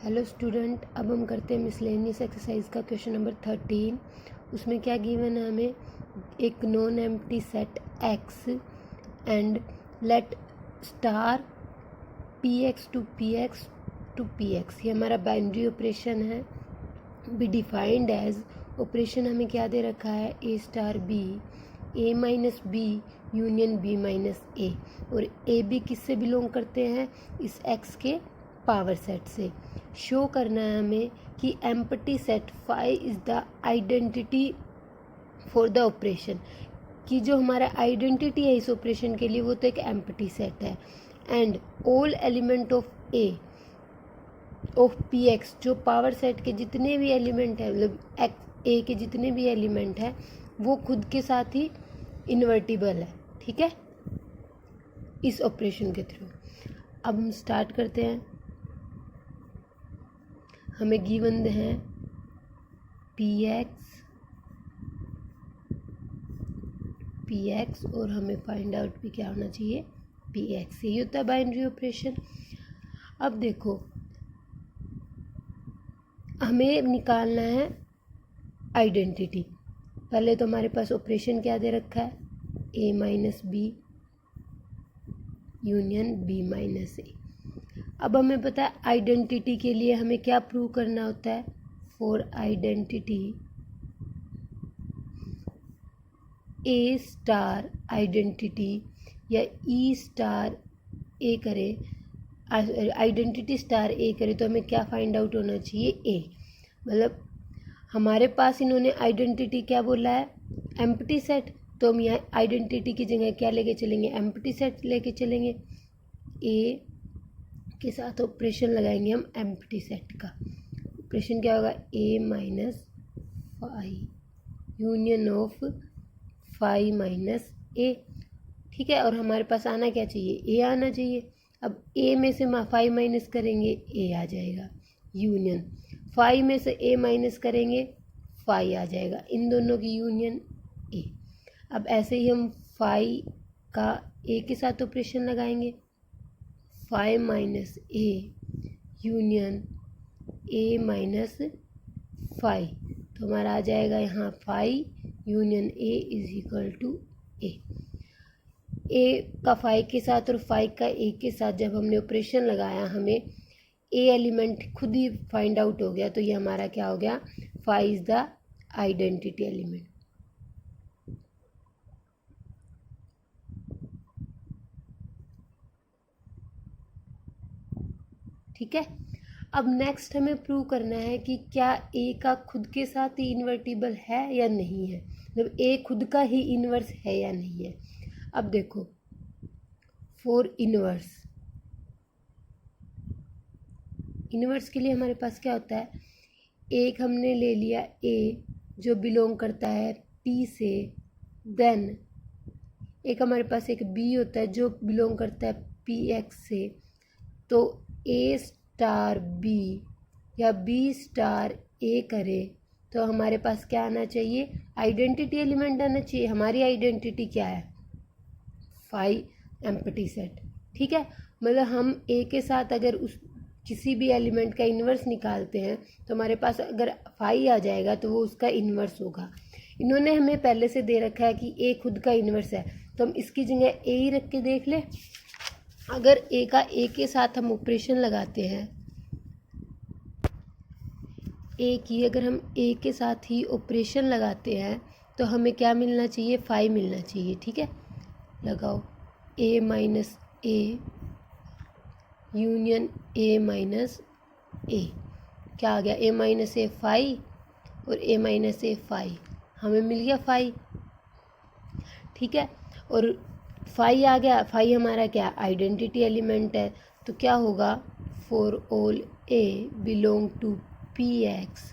Hello student, अब हम करते हैं मिसलेनियस एक्सरसाइज का क्वेश्चन नंबर 13। उसमें क्या गिवन है हमें, एक non empty set X and let star P X to P X to P X. ये हमारा बाइनरी ऑपरेशन है, बी डिफाइंड एज। ऑपरेशन हमें क्या दे रखा है, A star B, A minus B union B minus A. और A B किससे बिलोंग करते हैं, इस एक्स के पावर सेट से। शो करना है हमें कि empty set phi is the identity for the operation, कि जो हमारा आइडेंटिटी है इस ऑपरेशन के लिए वो तो एक एम्प्टी सेट है। And all element of A of P x, जो पावर सेट के जितने भी एलिमेंट है, मतलब एक्स ए के जितने भी एलिमेंट है वो खुद के साथ ही इन्वर्टिबल है। ठीक है, इस ऑपरेशन के थ्रू। अब हम स्टार्ट करते हैं। हमें गिवन है पी एक्स और हमें फाइंड आउट भी क्या होना चाहिए, पी एक्स। यही होता है बाइनरी ऑपरेशन। अब देखो, हमें निकालना है आइडेंटिटी। पहले तो हमारे पास ऑपरेशन क्या दे रखा है, A minus B union B minus A. अब हमें पता है आइडेंटिटी के लिए हमें क्या प्रूव करना होता है, for identity A star identity या ई स्टार ए करे, आइडेंटिटी स्टार ए करे, तो हमें क्या फाइंड आउट होना चाहिए, ए। मतलब हमारे पास इन्होंने आइडेंटिटी क्या बोला है, एम्प्टी सेट, तो हम यहाँ आइडेंटिटी की जगह क्या लेके चलेंगे, एम्प्टी सेट लेके चलेंगे। ए के साथ ऑपरेशन लगाएंगे हम एम्प्टी सेट का। ऑपरेशन क्या होगा, A minus phi union of phi minus A. ठीक है, और हमारे पास आना क्या चाहिए, ए आना चाहिए। अब ए में से फाई माइनस करेंगे, ए आ जाएगा, यूनियन फाई में से ए माइनस करेंगे, फाई आ जाएगा, इन दोनों की यूनियन ए। अब ऐसे ही हम फाई का ए के साथ ऑपरेशन लगाएंगे, phi minus A union A minus phi, तो हमारा आ जाएगा यहाँ phi union A is equal to A. A का फाई के साथ और फाई का ए के साथ जब हमने ऑपरेशन लगाया, हमें ए एलिमेंट खुद ही फाइंड आउट हो गया, तो ये हमारा क्या हो गया, phi is the identity element. ठीक है, अब नेक्स्ट हमें प्रूव करना है कि क्या ए का खुद के साथ ही इन्वर्टिबल है या नहीं है, मतलब ए खुद का ही इन्वर्स है या नहीं है। अब देखो, फॉर इन्वर्स के लिए हमारे पास क्या होता है, एक हमने ले लिया ए जो बिलोंग करता है पी से, देन एक हमारे पास एक बी होता है जो बिलोंग करता है पी एक्स से। तो ए स्टार बी या बी स्टार ए करे तो हमारे पास क्या आना चाहिए, आइडेंटिटी एलिमेंट आना चाहिए। हमारी आइडेंटिटी क्या है, फाई एम्प्टी सेट। ठीक है, मतलब हम ए के साथ अगर उस किसी भी एलिमेंट का इन्वर्स निकालते हैं तो हमारे पास अगर फाई आ जाएगा तो वो उसका इन्वर्स होगा। इन्होंने हमें पहले से दे रखा है कि ए खुद का इन्वर्स है, तो हम इसकी जगह ए ही रख के देख ले। अगर ए का ए के साथ हम ऑपरेशन लगाते हैं, ए की अगर हम ए के साथ ही ऑपरेशन लगाते हैं तो हमें क्या मिलना चाहिए, फाई मिलना चाहिए। ठीक है, लगाओ A minus A union A minus A, क्या आ गया, ए माइनस ए फाई और ए माइनस ए फाई, हमें मिल गया फाई। ठीक है, और फाई आ गया, फाई हमारा क्या आइडेंटिटी एलिमेंट है, तो क्या होगा, for all A belong to P X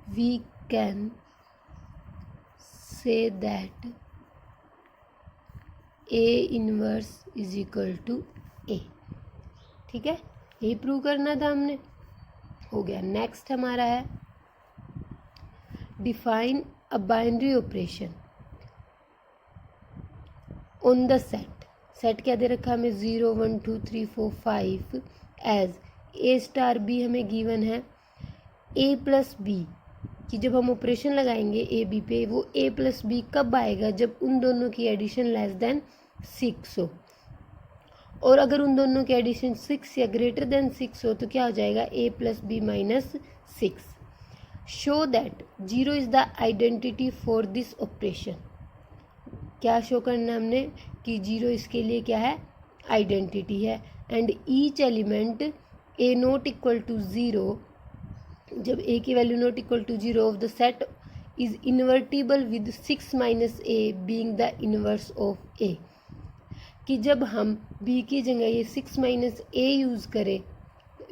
we can say that A inverse is equal to A. ठीक है, यही प्रूव करना था हमने, हो गया। नेक्स्ट हमारा है define a binary operation on the set. Set क्या दे रखा है हमें, 0 1 2 3 4 5 एज ए स्टार बी हमें गिवन है ए प्लस बी कि जब हम ऑपरेशन लगाएंगे ए बी पे, वो ए प्लस बी कब आएगा, जब उन दोनों की एडिशन लेस देन 6 हो। और अगर उन दोनों की एडिशन 6 या ग्रेटर देन 6 हो तो क्या हो जाएगा, A plus B minus 6। Show that 0 is the identity for this operation. क्या शो करना है हमने कि 0 इसके लिए क्या है, आइडेंटिटी है। And each element A not equal to 0, जब ए की value not equal to 0 of the set is invertible with 6 minus A being the inverse of A, कि जब हम बी की जगह ये 6 माइनस ए यूज़ करें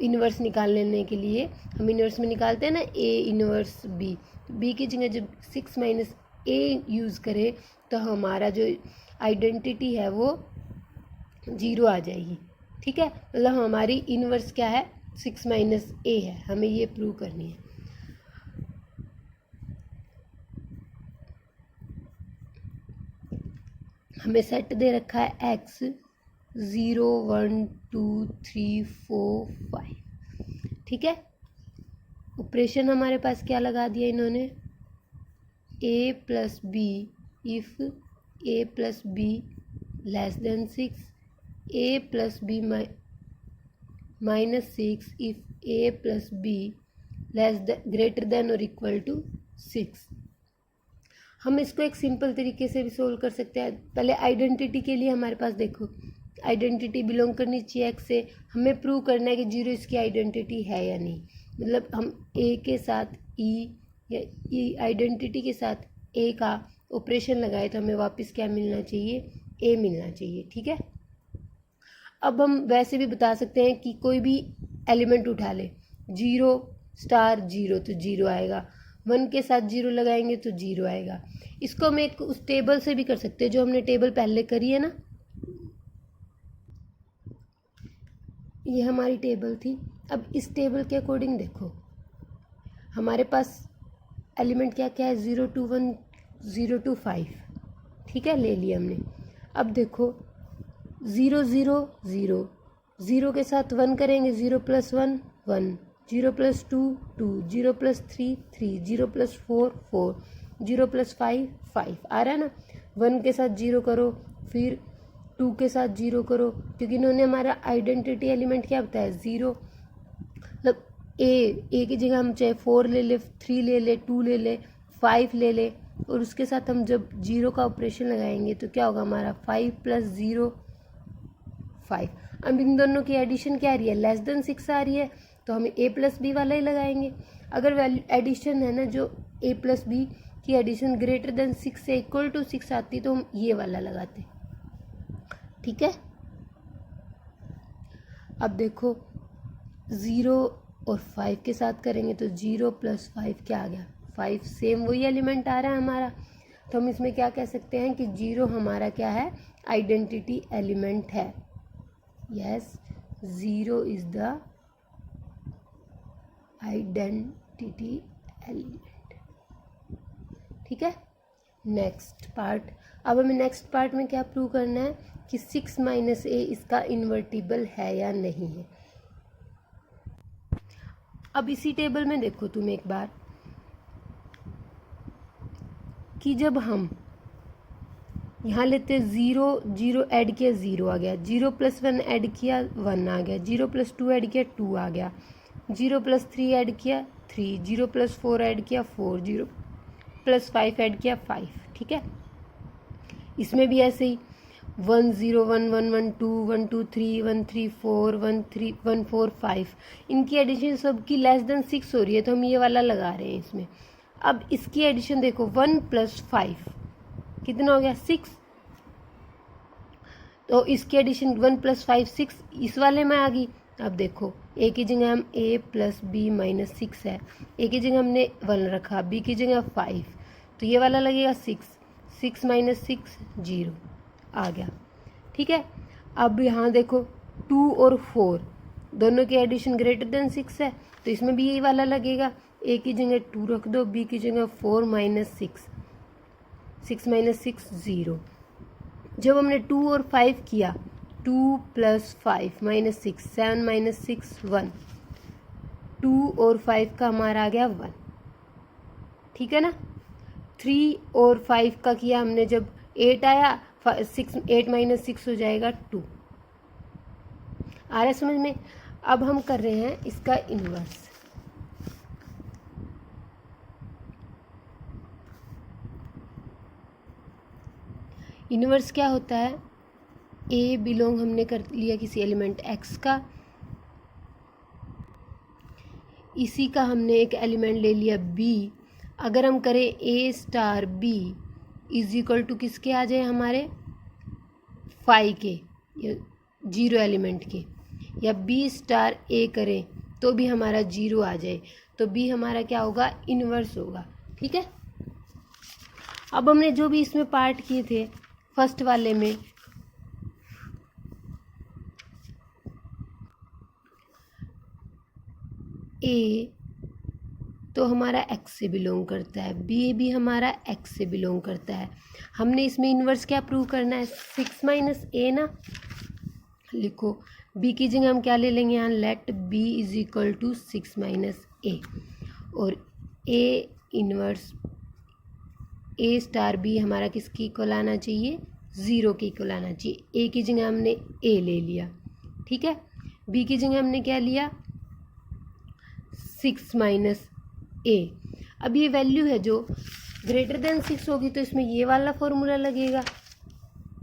इन्वर्स निकाल लेने के लिए, हम इन्वर्स में निकालते हैं ना ए इन्वर्स बी, बी की जगह जब 6 माइनस ए यूज़ करें तो हमारा जो आइडेंटिटी है वो 0 आ जाएगी। ठीक है, मतलब हमारी इन्वर्स क्या है, 6 माइनस ए है, हमें ये प्रूव करनी है। हमें सेट दे रखा है एक्स 0 1 2 3 4 5। ठीक है, ऑपरेशन हमारे पास क्या लगा दिया इन्होंने, A plus B if A plus B less than 6, A plus B minus 6 if A plus B greater than और इक्वल टू 6। हम इसको एक सिंपल तरीके से भी सोल्व कर सकते हैं। पहले आइडेंटिटी के लिए हमारे पास देखो, आइडेंटिटी बिलोंग करनी चाहिए एक्स से, हमें प्रूव करना है कि 0 इसकी आइडेंटिटी है या नहीं। मतलब हम ए के साथ ई या ई आइडेंटिटी के साथ ए का ऑपरेशन लगाए तो हमें वापस क्या मिलना चाहिए, ए मिलना चाहिए। ठीक है, अब हम वैसे भी बता सकते हैं कि कोई भी एलिमेंट उठा ले, 0 स्टार 0 तो 0 आएगा, 1 के साथ 0 लगाएंगे तो 0 आएगा। इसको हम एक उस टेबल से भी कर सकते हैं जो हमने टेबल पहले करी है ना, ये हमारी टेबल थी। अब इस टेबल के अकॉर्डिंग देखो हमारे पास एलिमेंट क्या क्या है, 0 to 1 0 to 5। ठीक है, ले लिया हमने। अब देखो 0 0 0, 0 के साथ 1 करेंगे, 0 + 1 1, 0 + 2 2, 0 + 3 3, 0 + 4 4, 0 + 5 5। आ रहा है ना, 1 के साथ 0 करो, फिर 2 के साथ 0 करो, क्योंकि इन्होंने हमारा आइडेंटिटी एलिमेंट क्या बताया, 0। मतलब ए की जगह हम चाहे 4 ले ले, 3 ले ले, 2 ले ले, 5 ले ले, और उसके साथ हम जब 0 का ऑपरेशन लगाएंगे तो क्या होगा हमारा, 5 + 0 5। अब इन दोनों की एडिशन क्या आ रही है, लेस देन 6 आ रही है, तो हमें ए प्लस बी वाला ही लगाएंगे। अगर वैल्यू एडिशन है ना, जो ए प्लस बी की एडिशन ग्रेटर देन 6 से इक्वल टू 6 आती तो हम ये वाला लगाते। ठीक है, अब देखो 0 और 5 के साथ करेंगे तो 0 + 5 क्या आ गया, 5। सेम वही एलिमेंट आ रहा है हमारा, तो हम इसमें क्या कह सकते हैं कि 0 हमारा क्या है, आइडेंटिटी एलिमेंट है। Yes, 0 is the identity element. ठीक है, नेक्स्ट पार्ट। अब हमें नेक्स्ट पार्ट में क्या प्रूव करना है कि 6 माइनस ए इसका इन्वर्टिबल है या नहीं है। अब इसी टेबल में देखो तुम एक बार कि जब हम यहाँ लेते 0 0 ऐड किया 0 आ गया, 0 + 1 ऐड किया 1 आ गया, 0 + 2 ऐड किया 2 आ गया, 0 + 3 ऐड किया 3, 0 + 4 ऐड किया 4, 0 + 5 ऐड किया 5। ठीक है, इसमें भी ऐसे ही 1 0 1 1 1 2 1 2 3 1 3 4 1 3 1 4 5, इनकी एडिशन सबकी लेस देन 6 हो रही है, तो हम ये वाला लगा रहे हैं इसमें। अब इसकी एडिशन देखो 1 + 5 कितना हो गया, 6। तो इसकी एडिशन 1 + 5 6 इस वाले में आ गई। अब देखो ए की जगह हम a + b - 6 है, ए की जगह हमने 1 रखा, b की जगह 5, तो ये वाला लगेगा 6 6 - 6 0 आ गया। ठीक है, अब यहाँ देखो 2 और 4 दोनों की एडिशन ग्रेटर देन 6 है, तो इसमें भी यही वाला लगेगा, ए की जगह 2 रख दो, b की जगह 4 - 6 6 - 6 0। जब हमने 2 और 5 किया, 2 + 5 - 6 7 - 6 1, 2 और 5 का हमारा आ गया 1, ठीक है ना। 3 और 5 का किया हमने, जब 8 आया 6, 8 माइनस 6 हो जाएगा 2। आ रहा है समझ में। अब हम कर रहे हैं इसका इन्वर्स। इन्वर्स क्या होता है, ए बिलोंग हमने कर लिया किसी एलिमेंट एक्स का, इसी का हमने एक एलिमेंट ले लिया बी। अगर हम करें A star B is equal to किसके आ जाए हमारे 5 के, या 0 एलिमेंट के, या बी स्टार ए करें तो भी हमारा 0 आ जाए, तो बी हमारा क्या होगा, इन्वर्स होगा, ठीक है। अब हमने जो भी इसमें पार्ट किए थे फर्स्ट वाले में, ए तो हमारा एक्स से बिलोंग करता है, बी भी हमारा एक्स से बिलोंग करता है। हमने इसमें इन्वर्स क्या प्रूव करना है, 6 माइनस ए ना। लिखो बी की जगह हम क्या ले लेंगे यहाँ, let B is equal to 6 minus A, और A inverse A star B हमारा किसकी इक्वल आना चाहिए, 0 के इक्वल आना चाहिए। ए की जगह हमने ए ले लिया, ठीक है। बी की जगह हमने क्या लिया, 6 माइनस ए। अब ये वैल्यू है जो ग्रेटर देन 6 होगी तो इसमें ये वाला फॉर्मूला लगेगा,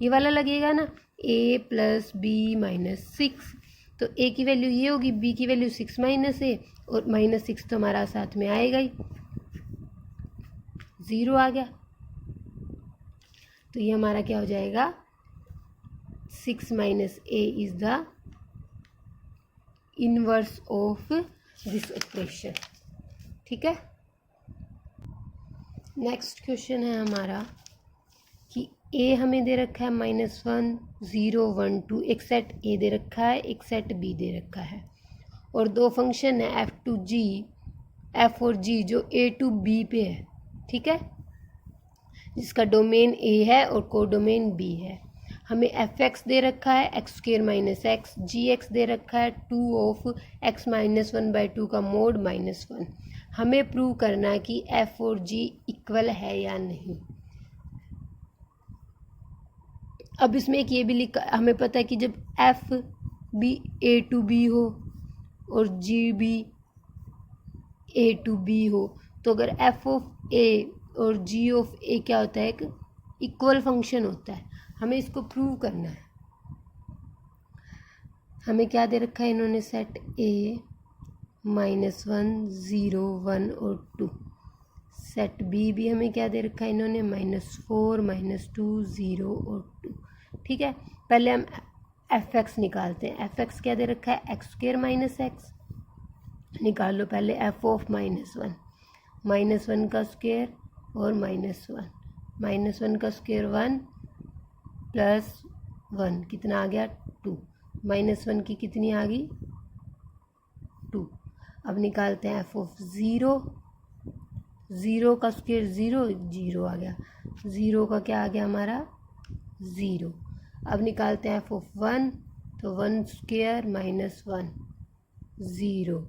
ये वाला लगेगा ना, ए प्लस बी माइनस 6। तो ए की वैल्यू ये होगी, बी की वैल्यू 6 माइनस ए, और माइनस 6 तो हमारा साथ में आएगा ही, 0 आ गया। तो ये हमारा क्या हो जाएगा, 6 minus A is the inverse of this expression, ठीक है। नेक्स्ट क्वेश्चन है हमारा कि ए हमें दे रखा है -1 0 1 2, एक सेट ए दे रखा है, एक सेट बी दे रखा है, और दो फंक्शन है एफ और जी जो ए टू बी पे है, ठीक है, जिसका डोमेन ए है और कोडोमेन बी है। हमें एफ एक्स दे रखा है एक्स स्क्वेयर माइनस एक्स, जी एक्स दे रखा है 2 ऑफ एक्स माइनस 1/2 का मोड -1। हमें प्रूव करना है कि एफ और जी इक्वल है या नहीं। अब इसमें एक ये भी लिखा, हमें पता है कि जब एफ भी ए टू बी हो और जी भी ए टू बी हो, तो अगर एफ ऑफ ए और जी ऑफ ए क्या होता है, एक इक्वल फंक्शन होता है। हमें इसको प्रूव करना है। हमें क्या दे रखा है इन्होंने, सेट ए -1 0 1 और 2। सेट बी भी हमें क्या दे रखा है इन्होंने, -4 -2 0 और 2, ठीक है। पहले हम एफ एक्स निकालते हैं। एफ एक्स क्या दे रखा है, एक्स स्क्वेयर माइनस एक्स। निकाल लो पहले एफ ऑफ -1, -1 का स्क्वेयर और -1, -1 का स्क्वेयर 1 प्लस 1 कितना आ गया 2, -1 की कितनी आ गई 2। अब निकालते हैं एफ ऑफ 0, 0 का स्क्वेयर 0 0 आ गया, 0 का क्या आ गया हमारा 0। अब निकालते हैं एफ ऑफ 1, तो 1 स्क्वेयर -1 0,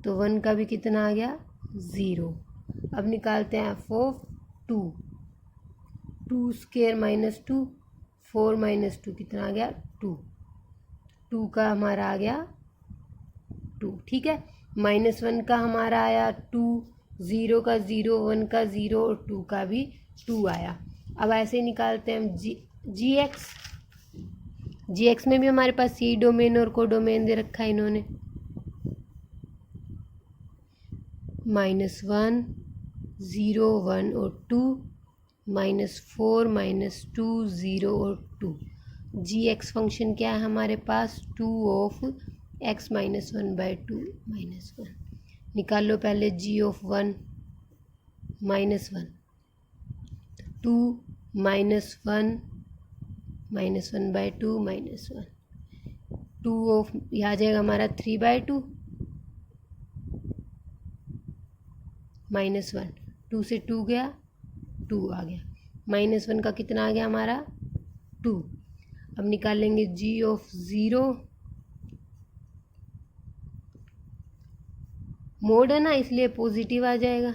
तो 1 का भी कितना आ गया 0। अब निकालते हैं एफ ऑफ 2, 2 स्क्वेयर -2 4 -2 कितना आ गया 2, 2 का हमारा आ गया 2, ठीक है। -1 का हमारा आया 2, 0 का 0 1 का 0 और 2 का भी 2 आया। अब ऐसे ही निकालते हैं हम जी एक्स में भी हमारे पास सी डोमेन और को डोमेन दे रखा है इन्होंने, -1 0 1 और 2, -4 -2 0 और 2। जी एक्स फंक्शन क्या है हमारे पास, 2 ऑफ एक्स -1/2 -1। निकाल लो पहले जी ऑफ 1 -1, 2 -1 -1/2 -1, 2 ऑफ यह आ जाएगा हमारा 3/2 -1, 2 से 2 गया 2 आ गया, -1 का कितना आ गया हमारा 2। अब निकालेंगे जी ऑफ 0, मोड है ना, इसलिए पॉजिटिव आ जाएगा।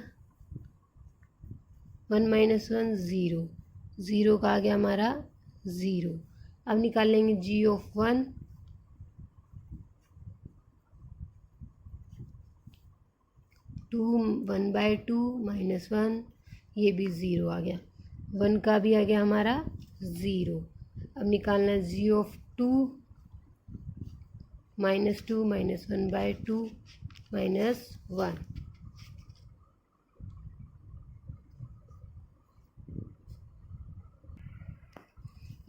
1 - 1 0, 0 का आ गया हमारा 0। अब निकाल लेंगे g ऑफ 1, 2 1/2 -1, ये भी 0 आ गया। 1 का भी आ गया हमारा 0। अब निकालना है g ऑफ 2, -2 -1/2 -1।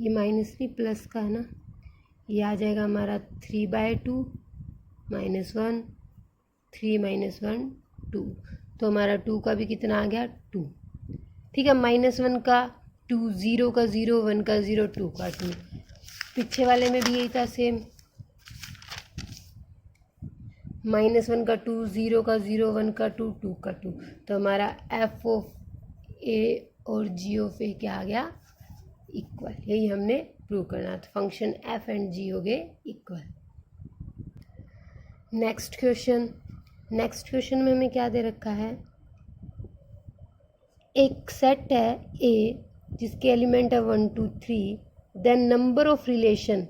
ये माइनस भी प्लस का है ना, ये आ जाएगा हमारा 3/2 -1, 3 - 1 2। तो हमारा 2 का भी कितना आ गया 2। ठीक है, -1 का 2, 0 का 0, 1 का 0, 2 का 2। पीछे वाले में भी यही था सेम, -1 का 2, 0 का 0, 1 का 2, 2 का 2। तो हमारा f ऑफ a और g ऑफ a क्या आ गया इक्वल। यही हमने प्रूव करना था, फंक्शन f एंड g हो गए इक्वल। नेक्स्ट क्वेश्चन में हमें क्या दे रखा है, एक सेट है A जिसके एलिमेंट है 1 2 3, देन नंबर ऑफ रिलेशन,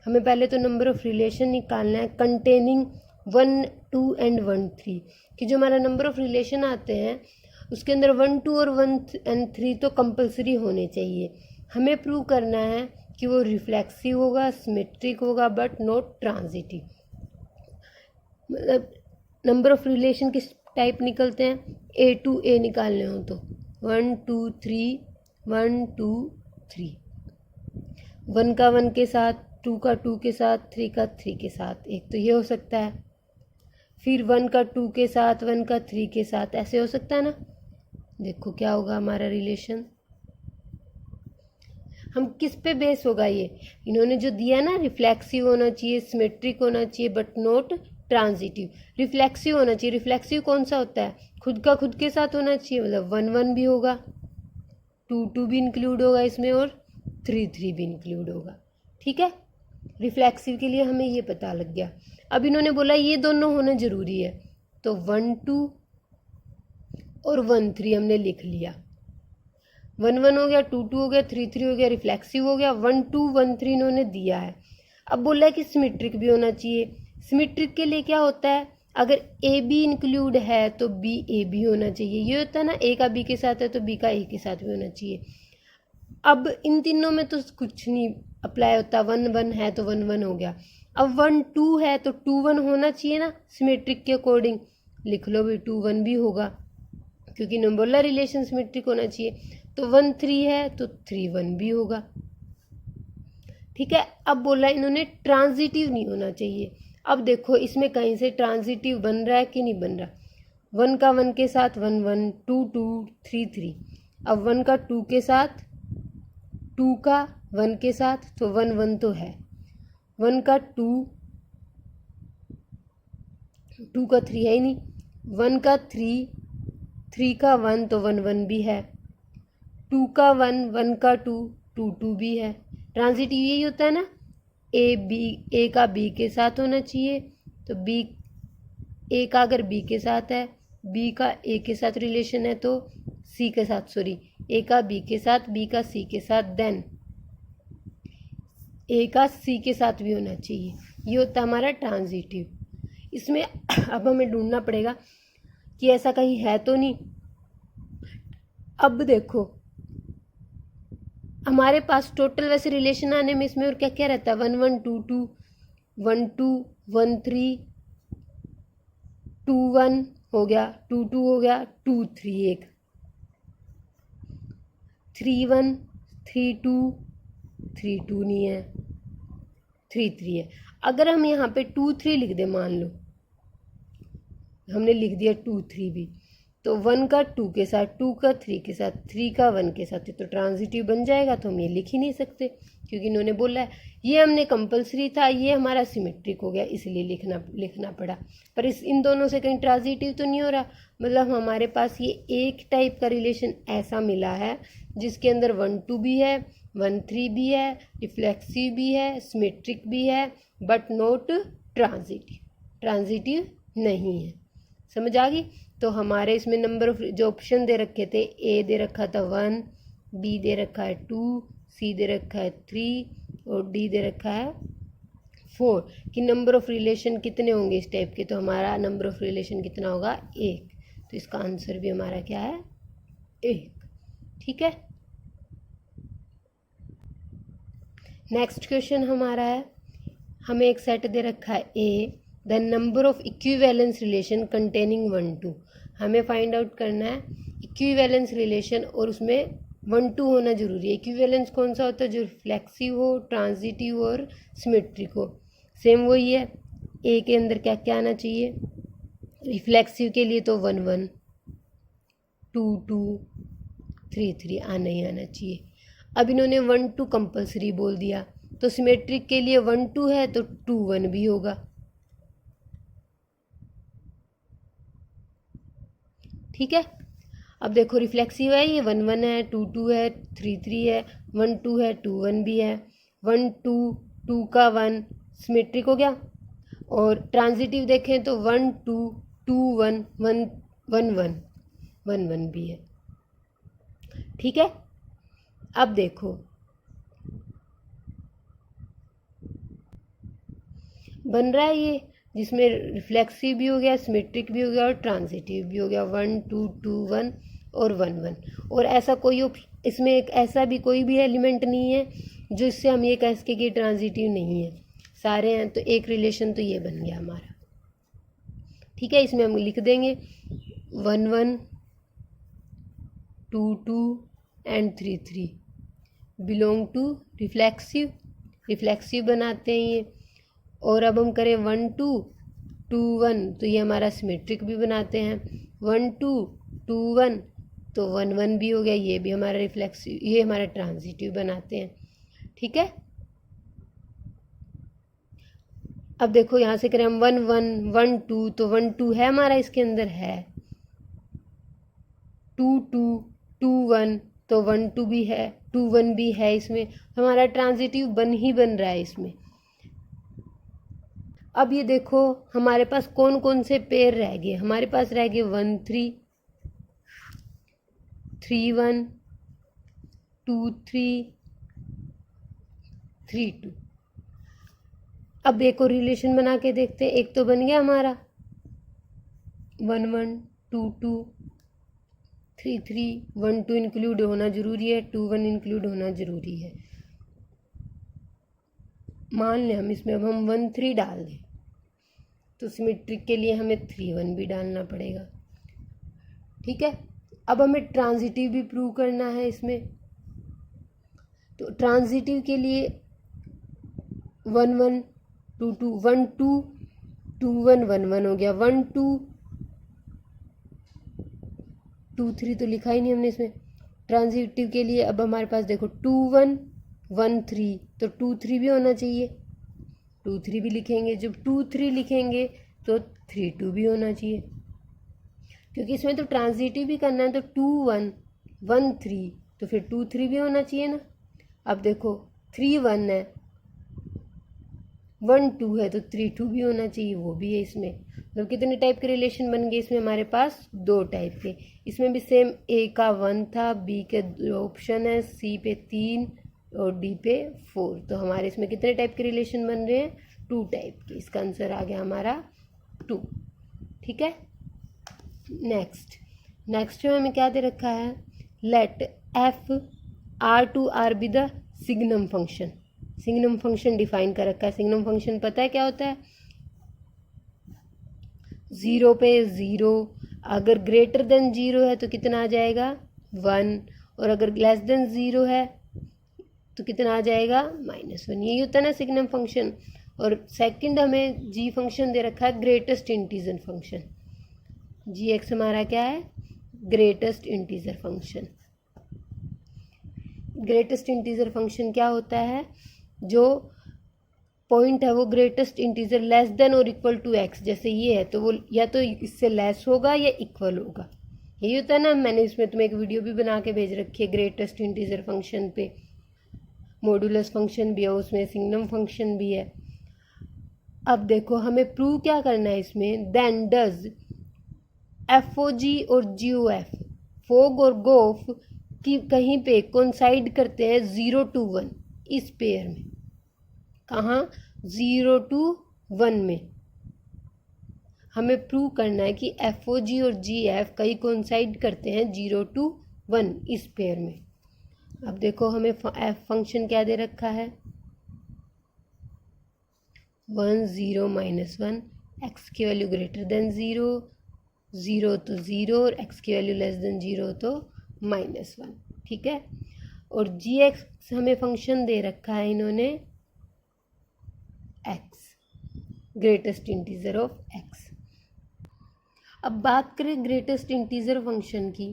हमें पहले तो नंबर ऑफ रिलेशन निकालना है कंटेनिंग 1 2 एंड 1 3, कि जो हमारा नंबर ऑफ रिलेशन आते हैं उसके अंदर 1 2 और 1 एंड 3 तो कंपलसरी होने चाहिए। हमें प्रूव करना है कि वो रिफ्लेक्सिव होगा, सिमेट्रिक होगा, बट नॉट ट्रांजिटिव। मतलब नंबर ऑफ रिलेशन किस टाइप निकलते हैं, A to A निकालने हो तो 1 2 3, 1 2 3, 1 का 1 के साथ, 2 का 2 के साथ, 3 का 3 के साथ, एक तो ये हो सकता है। फिर 1 का 2 के साथ, 1 का 3 के साथ, ऐसे हो सकता है ना। देखो क्या होगा हमारा रिलेशन, हम किस पे बेस होगा ये, इन्होंने जो दिया ना, रिफ्लेक्सिव होना चाहिए, सिमेट्रिक होना चाहिए, बट नॉट ट्रांजिटिव। रिफ्लेक्सिव होना चाहिए, रिफ्लेक्सिव कौन सा होता है, खुद का खुद के साथ होना चाहिए, मतलब 1 1 भी होगा, 2 2 भी इंक्लूड होगा इसमें, और 3 3 भी इंक्लूड होगा। ठीक है, रिफ्लेक्सिव के लिए हमें ये पता लग गया। अब इन्होंने बोला ये दोनों होना ज़रूरी है, तो 1 2 और 1 3 हमने लिख लिया। 1 1 हो गया, 2 2 हो गया, 3 3 हो गया, रिफ्लेक्सिव हो गया, 1 2 1 3 इन्होंने दिया है। अब बोला है कि सिमेट्रिक भी होना चाहिए। सिमेट्रिक के लिए क्या होता है, अगर ए बी इंक्लूड है तो बी ए बी होना चाहिए। ये होता है ना, ए का बी के साथ है तो बी का ए के साथ भी होना चाहिए। अब इन तीनों में तो कुछ नहीं अप्लाई होता, 1 1 है तो 1 1 हो गया। अब 1 2 है तो 2 1 होना चाहिए ना, सिमेट्रिक के अकॉर्डिंग लिख लो भी 2 1 भी होगा, क्योंकि नंबरला रिलेशन सिमेट्रिक होना चाहिए। तो 1 3 है तो 3 1 भी होगा। ठीक है, अब बोला इन्होंने ट्रांजिटिव नहीं होना चाहिए। अब देखो इसमें कहीं से ट्रांजिटिव बन रहा है कि नहीं बन रहा। 1 का 1 के साथ 1 1, 2 2 3 3। अब 1 का 2 के साथ, 2 का 1 के साथ, तो 1 1 तो है। 1 का 2, 2 का 3 है ही नहीं। 1 का 3, 3 का 1 तो 1 1 भी है। 2 का 1, 1 का 2, 2 2 भी है। ट्रांजिटिव यही होता है ना, ए का बी के साथ होना चाहिए, तो बी ए का अगर बी के साथ है, बी का ए के साथ रिलेशन है तो सी के साथ, सॉरी ए का बी के साथ, बी का सी के साथ, देन ए का सी के साथ भी होना चाहिए। ये होता है हमारा ट्रांजिटिव। इसमें अब हमें ढूंढना पड़ेगा कि ऐसा कहीं है तो नहीं। अब देखो हमारे पास टोटल वैसे रिलेशन आने में इसमें और क्या क्या रहता है, 1 1 2 2, 1 2 1 3, 2 1 हो गया, 2 2 हो गया, 2 3 1, 3 1 3 2, 3 2 नहीं है, 3 3 है। अगर हम यहाँ पे 2 3 लिख दें, मान लो हमने लिख दिया 2 3 भी, तो 1 का 2 के साथ, 2 का 3 के साथ, 3 का 1 के साथ, तो ट्रांजिटिव बन जाएगा। तो हम ये लिख ही नहीं सकते क्योंकि इन्होंने बोला है। ये हमने कंपलसरी था, ये हमारा सिमेट्रिक हो गया, इसलिए लिखना पड़ा। पर इन दोनों से कहीं ट्रांजिटिव तो नहीं हो रहा। मतलब हमारे पास ये एक टाइप का रिलेशन ऐसा मिला है जिसके अंदर 1 2 भी है, 1 3 भी है, रिफ्लेक्सिव भी है, सिमेट्रिक भी है, बट नॉट ट्रांजिटिव नहीं है। समझ आ गई। तो हमारे इसमें नंबर ऑफ जो ऑप्शन दे रखे थे, ए दे रखा था 1, बी दे रखा है 2, सी दे रखा है 3 और डी दे रखा है 4 कि नंबर ऑफ रिलेशन कितने होंगे इस टाइप के। तो हमारा नंबर ऑफ रिलेशन कितना होगा, 1। तो इसका आंसर भी हमारा क्या है, 1। ठीक है। नेक्स्ट क्वेश्चन हमारा है, हमें एक सेट दे रखा है A, the number of equivalence relation containing 1 2। हमें फाइंड आउट करना है इक्विवेलेंस रिलेशन और उसमें 1 2 होना जरूरी है। इक्विवेलेंस कौन सा होता है, जो रिफ्लेक्सिव हो, ट्रांजिटिव और सिमेट्रिक हो। सेम वही है, ए के अंदर क्या क्या आना चाहिए, रिफ्लेक्सिव के लिए तो 1 1 2 2 3 3 आना ही आना चाहिए। अब इन्होंने 1 2 कंपल्सरी बोल दिया, तो सिमेट्रिक के लिए 1 2 है तो 2 1 भी होगा। ठीक है। अब देखो रिफ्लेक्सिव है, ये 1 1 है, 2 2 है, 3 3 है, 1 2 है, 2 1 भी है, 1 2 2 का 1 सिमेट्रिक हो गया। और ट्रांजिटिव देखें तो 1 2 2 1 1 1 1 1 1 भी है। ठीक है। अब देखो बन रहा है ये, जिसमें रिफ्लेक्सिव भी हो गया, सिमेट्रिक भी हो गया और ट्रांजिटिव भी हो गया, 1 2 2 1 और 1 1। और ऐसा कोई इसमें एक ऐसा भी कोई भी एलिमेंट नहीं है जो इससे हम ये कह सके कि ट्रांजिटिव नहीं है, सारे हैं। तो एक रिलेशन तो ये बन गया हमारा। ठीक है। इसमें हम लिख देंगे 1 1 2 2 and 3 3 belong to reflexive, reflexive बनाते हैं ये। और अब हम करें 1 2 2 1 तो ये हमारा सिमेट्रिक भी बनाते हैं, 1 2 2 1 तो 1 1 भी हो गया, ये भी हमारा रिफ्लेक्सिव, ये हमारा ट्रांजिटिव बनाते हैं। ठीक है। अब देखो यहाँ से करें हम 1 1 1 2 तो 1 2 है हमारा इसके अंदर है, 2 2 2 1 तो 1 2 भी है, 2 1 भी है इसमें। हमारा ट्रांजिटिव बन रहा है इसमें। अब ये देखो हमारे पास कौन कौन से पेयर रह गए, हमारे पास रह गए 1 3 3 1 2 3 3 2। अब एक और रिलेशन बना के देखते हैं। एक तो बन गया हमारा 1 1 2 2 3 3 1 2 इंक्लूड होना जरूरी है, 2 1 इंक्लूड होना जरूरी है। मान लें हम इसमें अब हम 1 3 डाल दें तो सिमेट्रिक के लिए हमें 3 1 भी डालना पड़ेगा। ठीक है। अब हमें ट्रांजिटिव भी प्रूव करना है इसमें। तो ट्रांजिटिव के लिए 1 1 2 2 1 2 2 1 1 1 हो गया, 1 2 2 3 तो लिखा ही नहीं हमने इसमें। ट्रांजिटिव के लिए अब हमारे पास देखो 2 1 1 3 तो 2 3 भी होना चाहिए, 2 3 भी लिखेंगे। जब 2 3 लिखेंगे तो 3 2 भी होना चाहिए, क्योंकि इसमें तो ट्रांजिटिव भी करना है। तो 2 1 1 3 तो फिर 2 3 भी होना चाहिए ना। अब देखो 3 1 है, 1 2 है तो 3 2 भी होना चाहिए, वो भी है इसमें। मतलब कितने टाइप के रिलेशन बन गए इसमें हमारे पास, 2 टाइप के। इसमें भी सेम, ए का 1 था, बी के 2 ऑप्शन है, सी पे 3 और डी पे 4। तो हमारे इसमें कितने टाइप के रिलेशन बन रहे हैं, 2 टाइप के। इसका आंसर आ गया हमारा 2। ठीक है। नेक्स्ट में हमें क्या दे रखा है, let F R to R be the signum function. Signum function define कर रखा है। सिग्नम फंक्शन पता है क्या होता है, 0 पे 0, अगर ग्रेटर देन 0 है तो कितना आ जाएगा 1, और अगर लेस देन 0 है तो कितना आ जाएगा -1। यही होता है ना सिग्नम फंक्शन। और सेकंड हमें जी फंक्शन दे रखा है, ग्रेटेस्ट इंटीजर फंक्शन। जी एक्स हमारा क्या है, greatest integer function. Greatest integer function क्या होता है, जो पॉइंट है वो ग्रेटेस्ट इंटीजर लेस देन और इक्वल टू एक्स, जैसे ये है तो वो या तो इससे लेस होगा या इक्वल होगा। यही होता है ना। मैंने इसमें तुम्हें एक वीडियो भी बना के भेज रखी है ग्रेटेस्ट इंटीजर फंक्शन पे, मॉडुलस फंक्शन भी है उसमें, सिग्नम फंक्शन भी है। अब देखो हमें प्रूव क्या करना है इसमें, देन डज FOG और GOF, फोग और गोफ की कहीं पे कोइंसाइड करते हैं 0 to 1 इस पेयर में। कहाँ? 0 to 1 में। हमें प्रूव करना है कि FOG और GF कहीं कोइंसाइड करते हैं 0 to 1 इस पेयर में। अब देखो हमें फंक्शन क्या दे रखा है, 1 0 -1, x की वैल्यू ग्रेटर देन 0, 0 तो 0 और x की वैल्यू लेस देन 0 तो -1। ठीक है। और gx हमें फंक्शन दे रखा है इन्होंने x, greatest integer of x। अब बात करें ग्रेटेस्ट इंटीजर फंक्शन की।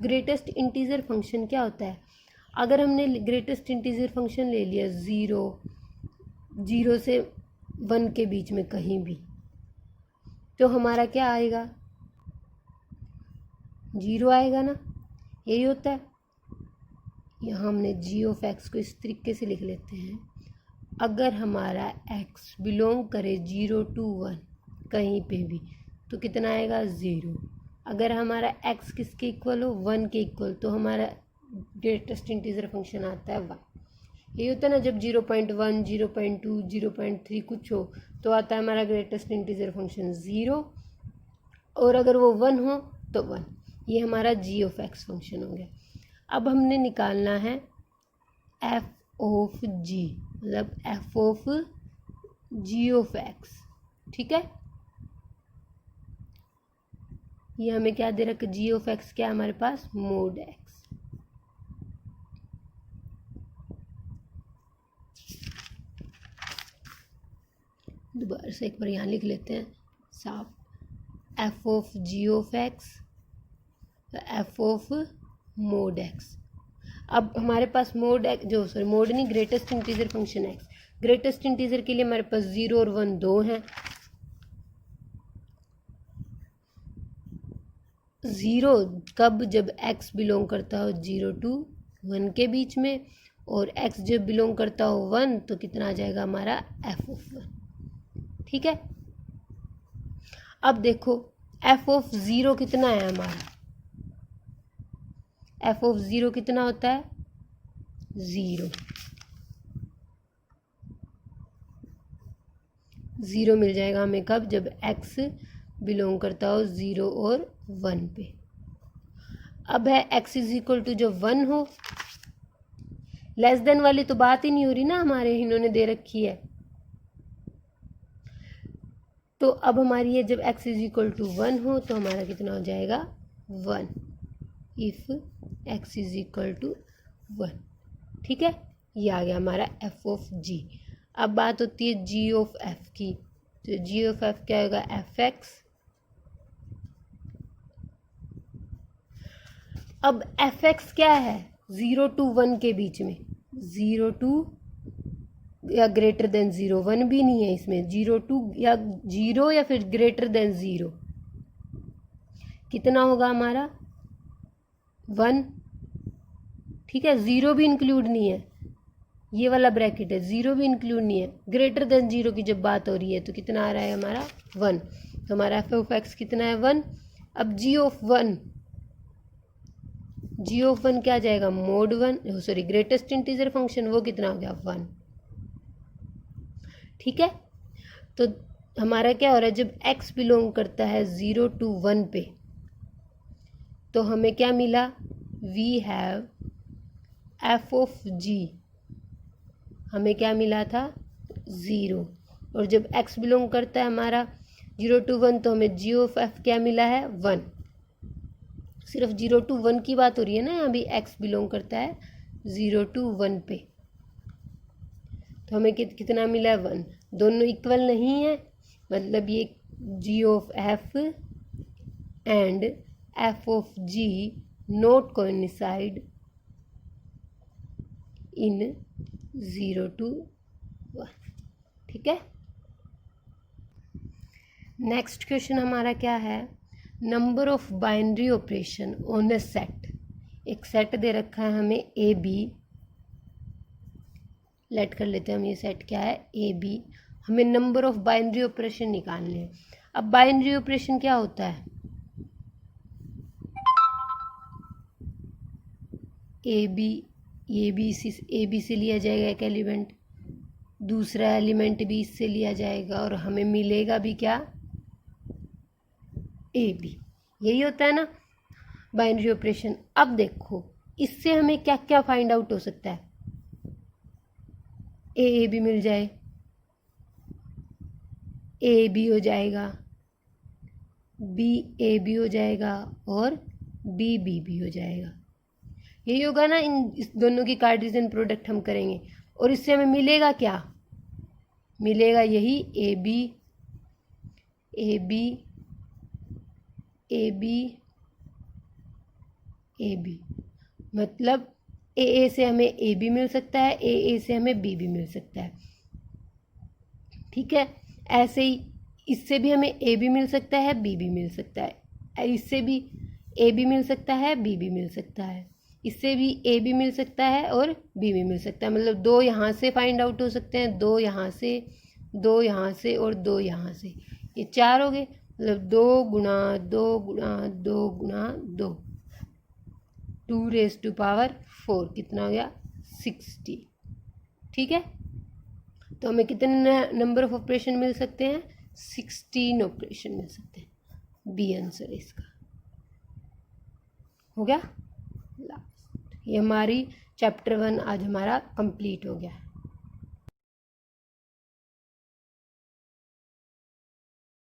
ग्रेटेस्ट इंटीजर फंक्शन क्या होता है? अगर हमने ग्रेटेस्ट इंटीजर फंक्शन ले लिया 0 से 1 के बीच में कहीं भी, तो हमारा क्या आएगा? 0 आएगा ना, यही होता है। यहाँ हमने g ऑफ x को इस तरीके से लिख लेते हैं, अगर हमारा x बिलोंग करे 0 to 1 कहीं पे भी तो कितना आएगा? 0। अगर हमारा x किसके इक्वल हो? 1 के इक्वल, तो हमारा ग्रेटेस्ट इंटीजर फंक्शन आता है 1। ये होता है ना, जब 0.1, 0.2, 0.3 कुछ हो तो आता है हमारा ग्रेटेस्ट इंटीजर फंक्शन 0, और अगर वो 1 हो तो 1। ये हमारा g ऑफ x फंक्शन हो गया। अब हमने निकालना है f ऑफ g, मतलब f of g of x। ठीक है, ये हमें क्या दे रखा? g ऑफ x क्या है हमारे पास? Mode x। दोबारा से एक बार यहाँ लिख लेते हैं साफ, f of g of x, f of mode x। अब हमारे पास मोड नहीं, greatest integer function x। Greatest integer के लिए हमारे पास 0 और 1 दो हैं। 0 कब? जब x बिलोंग करता हो 0 to 1 के बीच में, और x जब बिलोंग करता हो 1 तो कितना आ जाएगा हमारा? f of 1। ठीक है। अब देखो f ऑफ 0 कितना है हमारा? f ऑफ 0 कितना होता है? 0। 0 मिल जाएगा हमें कब? जब x बिलोंग करता हो 0 और 1 पे। अब है x इज इक्वल टू जब 1 हो, लेस देन वाली तो बात ही नहीं हो रही ना, हमारे इन्होंने दे रखी है। तो अब हमारी ये जब x इज इक्वल टू 1 हो तो हमारा कितना हो जाएगा? 1, if x is equal to 1। ठीक है, ये आ गया हमारा f ऑफ g। अब बात होती है g ऑफ f की, तो g ऑफ f क्या होगा? fx। अब fx क्या है? 0 to 1 के बीच में, 0 to या ग्रेटर देन 0, 1 भी नहीं है इसमें, 0 to या 0 या फिर ग्रेटर देन 0। कितना होगा हमारा? 1। ठीक है, 0 भी इंक्लूड नहीं है, ये वाला ब्रैकेट है, 0 भी इंक्लूड नहीं है। ग्रेटर देन 0 की जब बात हो रही है तो कितना आ रहा है हमारा? 1। तो हमारा f ऑफ x कितना है? 1। अब g ऑफ 1, g ऑफ 1 क्या आ जाएगा? Mode 1, sorry greatest integer function, वो कितना हो गया? 1। ठीक है, तो हमारा क्या हो रहा है? जब x बिलोंग करता है 0 to 1 पे तो हमें क्या मिला? We have f of g, हमें क्या मिला था? 0। और जब x बिलोंग करता है हमारा 0 to 1 तो हमें g ऑफ f क्या मिला है? 1। सिर्फ 0 to 1 की बात हो रही है ना, यहाँ भी x बिलोंग करता है 0 to 1 पे, तो हमें कितना मिला है? 1। दोनों इक्वल नहीं है, मतलब ये g of f and f of g not coincide in 0 to 1। ठीक है, नेक्स्ट क्वेश्चन हमारा क्या है? Number of binary operation on a set. एक सेट दे रखा है हमें ए बी, लेट कर लेते हैं हम, ये सेट क्या है? A B. हमें नंबर ऑफ बाइनरी ऑपरेशन निकालने हैं। अब बाइनरी ऑपरेशन क्या होता है? ये भी से लिया जाएगा एक एलिमेंट, दूसरा एलिमेंट भी इससे लिया जाएगा और हमें मिलेगा भी क्या, ए बी। यही होता है ना बाइनरी ऑपरेशन। अब देखो इससे हमें क्या क्या फाइंड आउट हो सकता है, ए बी मिल जाए, ए बी हो जाएगा, बी ए बी हो जाएगा और बी बी भी हो जाएगा। यही होगा ना, इस दोनों की कार्टेशियन प्रोडक्ट हम करेंगे और इससे हमें मिलेगा क्या, मिलेगा यही A B A B A B A B, मतलब ए से हमें ए बी मिल सकता है, ए से हमें बी भी मिल सकता है। ठीक है, ऐसे ही इससे भी हमें ए भी मिल सकता है, बी भी मिल सकता है, इससे भी ए भी मिल सकता है, बी भी मिल सकता है, इससे भी ए भी मिल सकता है और बी भी मिल सकता है। मतलब दो यहाँ से फाइंड आउट हो सकते हैं, दो यहाँ से, दो यहाँ से और दो यहाँ से, ये चार हो गए। मतलब 2 2 कितना हो गया, 60। ठीक है, तो हमें कितने नंबर ऑफ ऑपरेशन मिल सकते हैं, 16 ऑपरेशन मिल सकते हैं। बी आंसर इसका हो गया लास्ट। ये हमारी चैप्टर 1 आज हमारा कंप्लीट हो गया।